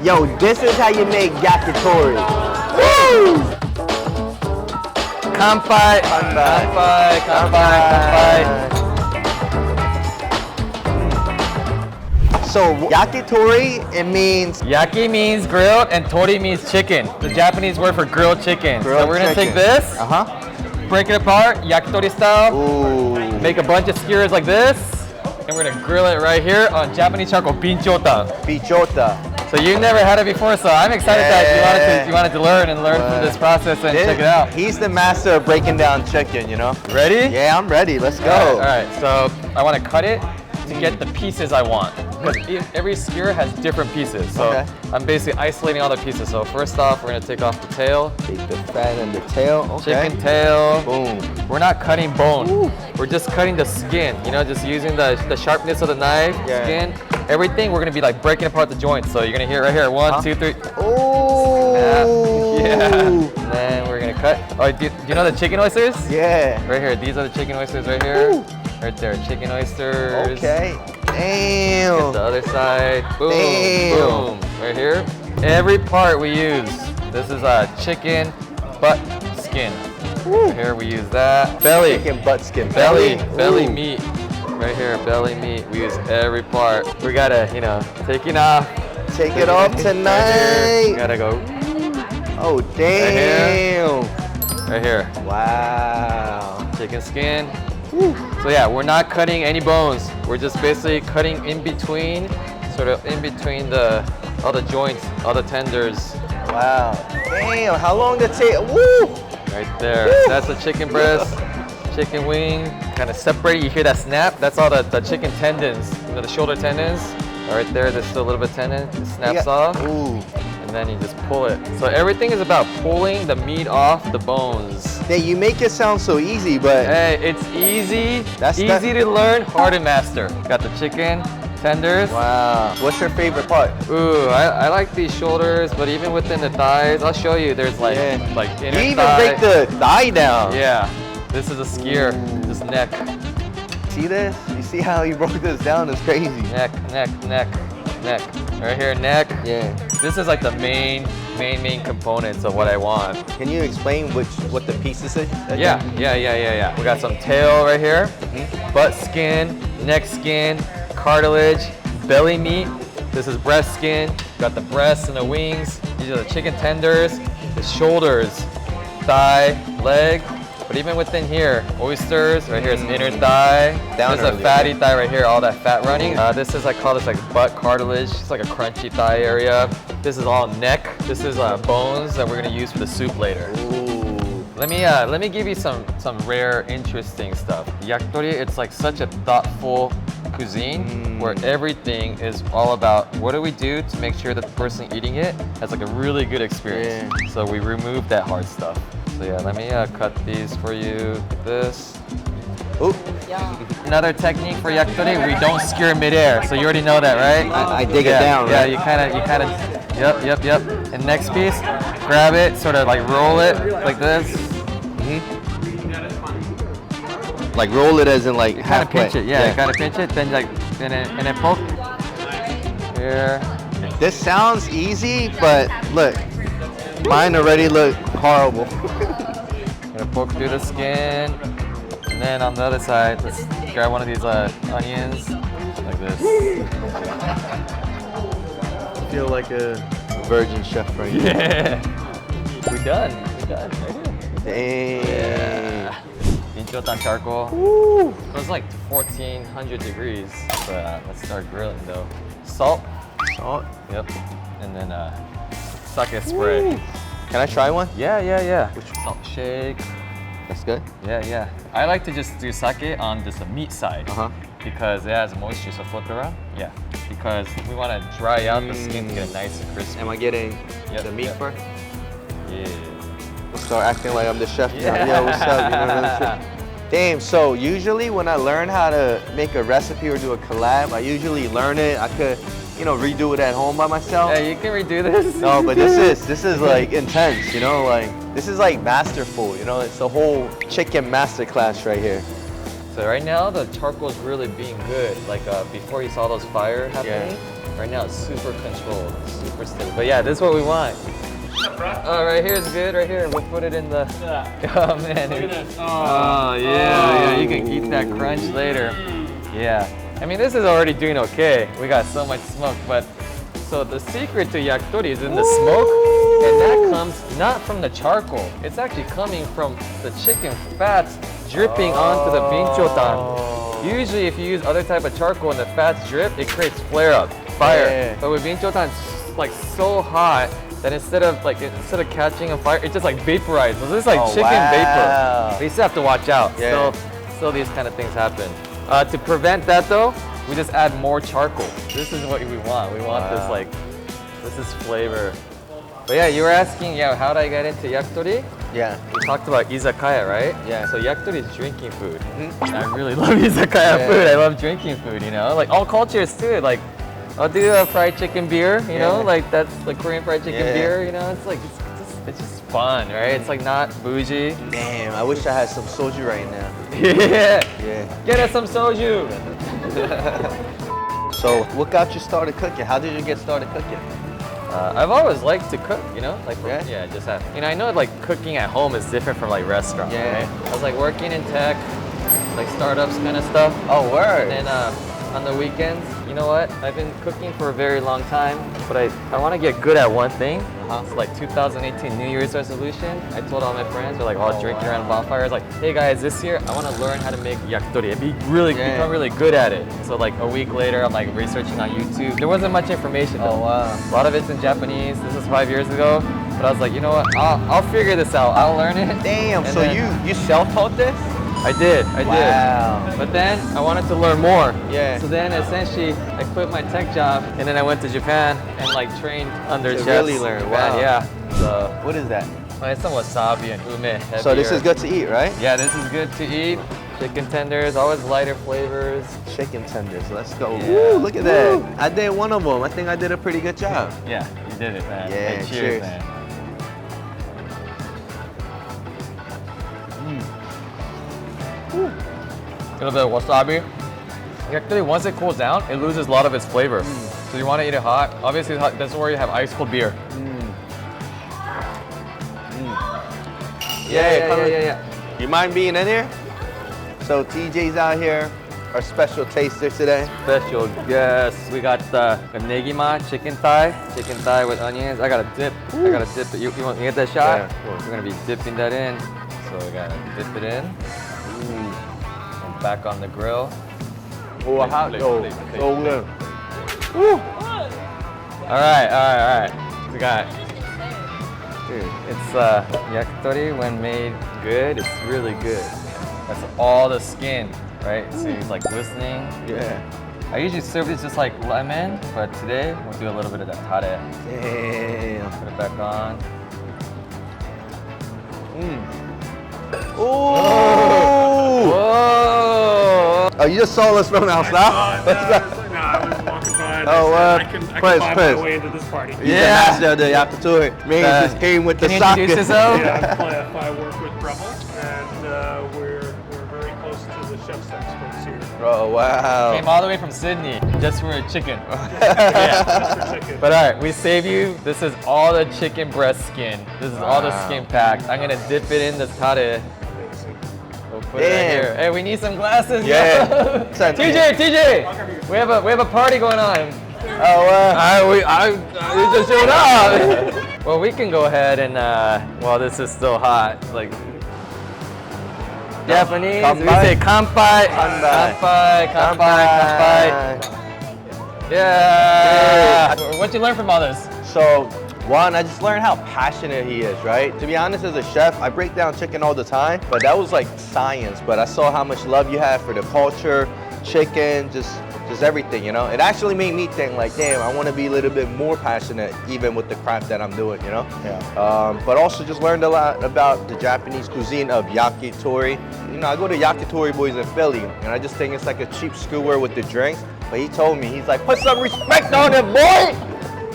Yo, this is how you make yakitori. Woo! Kanpai. Kanpai, kanpai, kanpai. So yakitori, it means Yaki means grilled and tori means chicken. The Japanese word for grilled chicken. Grilled so we're gonna chicken. take this, break it apart, yakitori style, ooh, make a bunch of skewers like this, and we're gonna grill it right here on Japanese charcoal, binchota. bichota. So you've never had it before, so I'm excited that you wanted to learn from this process and check it out. He's the master of breaking down chicken, you know? Ready? Yeah, I'm ready. Let's go. All right, so I want to cut it to get the pieces I want. Because every skewer has different pieces. So I'm basically isolating all the pieces. So first off, we're gonna take off the tail. Take the fat and the tail. Okay. Chicken tail. Boom. We're not cutting bone. Ooh. We're just cutting the skin. You know, just using the sharpness of the knife, skin. Everything, we're gonna be like breaking apart the joints. So you're gonna hear right here, 1, 2, 3. Oh. Yeah. And then we're gonna cut. Oh, do you know the chicken oysters? Yeah. Right here. These are the chicken oysters right here. Ooh. Right there, chicken oysters. Okay. Damn. Get the other side. Boom. Damn. Boom. Right here. Every part we use. This is a chicken butt skin. Right here we use that. Belly. Chicken butt skin. Belly meat. Right here, belly meat. We use every part. We gotta, you know, take it off. Take it off tonight. We gotta go. Oh, damn. Right here. Wow. Chicken skin. So yeah, we're not cutting any bones. We're just basically cutting in between, sort of in between all the joints, all the tenders. Wow. Damn, how long did it take? Woo! Right there. Woo! That's the chicken breast, chicken wing. Kind of separate, you hear that snap? That's all the chicken tendons, you know, the shoulder tendons. Right there, there's still a little bit of tendon. It snaps off. Ooh. And then you just pull it. So everything is about pulling the meat off the bones. Yeah, you make it sound so easy, but hey, it's easy. Easy to learn, hard to master. Got the chicken tenders. Wow. What's your favorite part? Ooh, I like these shoulders, but even within the thighs, I'll show you. There's like inner you even thigh. break the thigh down. Yeah. This is a skewer. This neck. See this? You see how he broke this down? It's crazy. Neck. Right here, neck. Yeah. This is like the main components of what I want. Can you explain what the pieces is? Yeah. We got some tail right here, butt skin, neck skin, cartilage, belly meat. This is breast skin. Got the breasts and the wings. These are the chicken tenders, the shoulders, thigh, leg. But even within here, oysters, right here is inner thigh. There's a fatty thigh right here, all that fat running. This is, I call this like butt cartilage. It's like a crunchy thigh area. This is all neck. This is bones that we're gonna use for the soup later. Ooh. Let me give you some rare, interesting stuff. Yakitori, it's like such a thoughtful cuisine where everything is all about what do we do to make sure that the person eating it has like a really good experience. Yeah. So we remove that hard stuff. So yeah, let me cut these for you like this. Ooh. Another technique for yakitori, we don't skewer midair. So you already know that, right? I dig it down, right? Yeah, you kind of, yep. And next piece, grab it, sort of like roll it like this. Like roll it as in like halfway. Pinch it, kind of pinch it, then like, and then poke. Here. This sounds easy, but look, mine already look horrible. Gonna poke through the skin, and then on the other side, let's grab one of these onions, like this. I feel like a virgin chef right here. Yeah. We're done right here. Dang. Binchotan charcoal. Woo. It was like 1400 degrees, but let's start grilling though. Salt. Yep. And then sake spray. Woo. Can I try one? Yeah. Salt shake. That's good. Yeah. I like to just do sake on just the meat side because it has moisture, so float around. Yeah. Because we want to dry out the skin to get it nice and crispy. Am I getting the meat first? Yeah. Let's start acting like I'm the chef now. Yo, what's up? You know what I'm saying? Damn, so usually when I learn how to make a recipe or do a collab, I usually learn it. I could, you know, redo it at home by myself. Yeah, you can redo this. No, but this is like intense, you know, like this is like masterful, you know, it's a whole chicken masterclass right here. So right now the charcoal is really being good. Like before you saw those fires happening, Right now it's super controlled, super steady. But yeah, this is what we want. Oh, right here is good. Right here, we'll put it in the. Oh man. Look at this. Oh yeah, you can eat that crunch later. Yeah. I mean, this is already doing okay. We got so much smoke, but so the secret to yakitori is in the smoke, and that comes not from the charcoal. It's actually coming from the chicken fats dripping onto the binchotan. Usually, if you use other type of charcoal and the fats drip, it creates flare-up, fire. Yeah. But with binchotan, it's like so hot that instead of catching on fire, it just like vaporizes. This is like chicken vapor. But you still have to watch out. Yeah. Still these kind of things happen. To prevent that though, we just add more charcoal. This is what we want. We want this is flavor. But yeah, you were asking, how did I get into yakitori? Yeah. We talked about izakaya, right? Yeah. So yakitori is drinking food. And I really love izakaya food. I love drinking food, you know? Like all cultures too. Like I'll do a fried chicken beer, you know? Like that's like Korean fried chicken beer, you know? It's like, it's just fun, right? It's like not bougie. Damn, I wish I had some soju right now. Yeah. Get us some soju. So what got you started cooking? How did you get started cooking? I've always liked to cook, you know, like just have. You know, I know like cooking at home is different from like restaurant. Yeah. Right? I was like working in tech, like startups kind of stuff. Oh, word. And on the weekends, you know what? I've been cooking for a very long time, but I want to get good at one thing. It's like 2018 New Year's resolution. I told all my friends, we're like all drinking around bonfires, like, hey guys, this year I want to learn how to make yakitori and become really good at it. So like a week later, I'm like researching on YouTube. There wasn't much information though. Oh wow. A lot of it's in Japanese. This was 5 years ago, but I was like, you know what? I'll figure this out. I'll learn it. Damn. And So then- you self-taught this? I did. Wow. But then I wanted to learn more. Yeah. So then essentially I quit my tech job and then I went to Japan and like trained under To chefs. really learn, in Japan. wow. Yeah. So What is that? I had some wasabi and ume. So this heavier. is good to eat, right? Yeah, this is good to eat. Chicken tenders, always lighter flavors. Chicken tenders. Let's go. Yeah. Woo, look at that. I did one of them. I think I did a pretty good job. Yeah, you did it, man. Yeah, Hey, cheers. man. A little bit of wasabi. Actually, once it cools down, it loses a lot of its flavor. So you want to eat it hot. Obviously, that's where you have ice cold beer. Yeah. You mind being in here? So TJ's out here, our special taster today. Special guest. We got the negima chicken thigh with onions. I got a dip. I got to dip it. You want to get that shot? Yeah. We're gonna be dipping that in. So we gotta dip it in. And back on the grill. Oh, hot. Plate, Oh, plate. so good. All right. We got. It's yakitori when made good. It's really good. That's all the skin, right? So it's like glistening. Yeah. I usually serve this just like lemon, but today we'll do a little bit of that tare. Damn. Put it back on. Ooh. Whoa! Oh, you just saw us from outside? No, I was walking by and Oh, I can Prince, buy Prince. my way into this party. He's the master of the Yakitori. Man, just came with the Can you socket. introduce yourself? Yeah, I work with Breville, and we're very close to the chef's experts here. Oh, wow. Came all the way from Sydney just for a chicken. Just for chicken. But all right, we save you. This is all the chicken breast skin. This is all the skin packed. I'm gonna dip it in the tare. We'll put it right Damn. here. Hey, we need some glasses. Yeah. yo. TJ, we have a party going on. Oh, We just showed up. Well, we can go ahead and while this is still hot, like Japanese, we Kanpai. say kanpai, kanpai. Yeah. What'd you learn from all this? So, one, I just learned how passionate he is, right? To be honest, as a chef, I break down chicken all the time, but that was like science. But I saw how much love you have for the culture, chicken, just everything, you know? It actually made me think like, damn, I want to be a little bit more passionate even with the craft that I'm doing, you know? Yeah. But also just learned a lot about the Japanese cuisine of yakitori. You know, I go to Yakitori Boys in Philly, and I just think it's like a cheap skewer with the drinks. But he told me, he's like, put some respect on it, boy!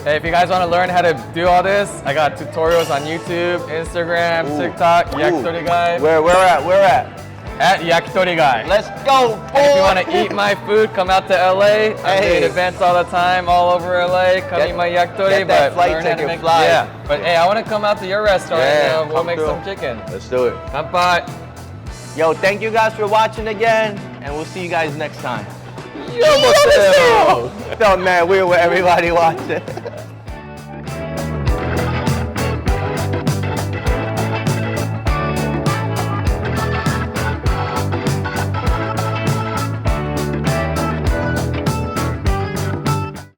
Hey, if you guys want to learn how to do all this, I got tutorials on YouTube, Instagram, TikTok, Ooh. Yakitori guy. Where at? at Yakitori Guy. Let's go, boy. If you want to eat my food, come out to LA. I'm Hey. doing events all the time, all over LA. Come Get- eat my yakitori. get that But flight learn how to ticket, make- fly. Yeah, but hey, I want to come out to your restaurant Yeah, and we'll come make through. some chicken. Let's do it. Kanpai. Yo, thank you guys for watching again, and we'll see you guys next time. Yo, Yo, man, we're where everybody watching.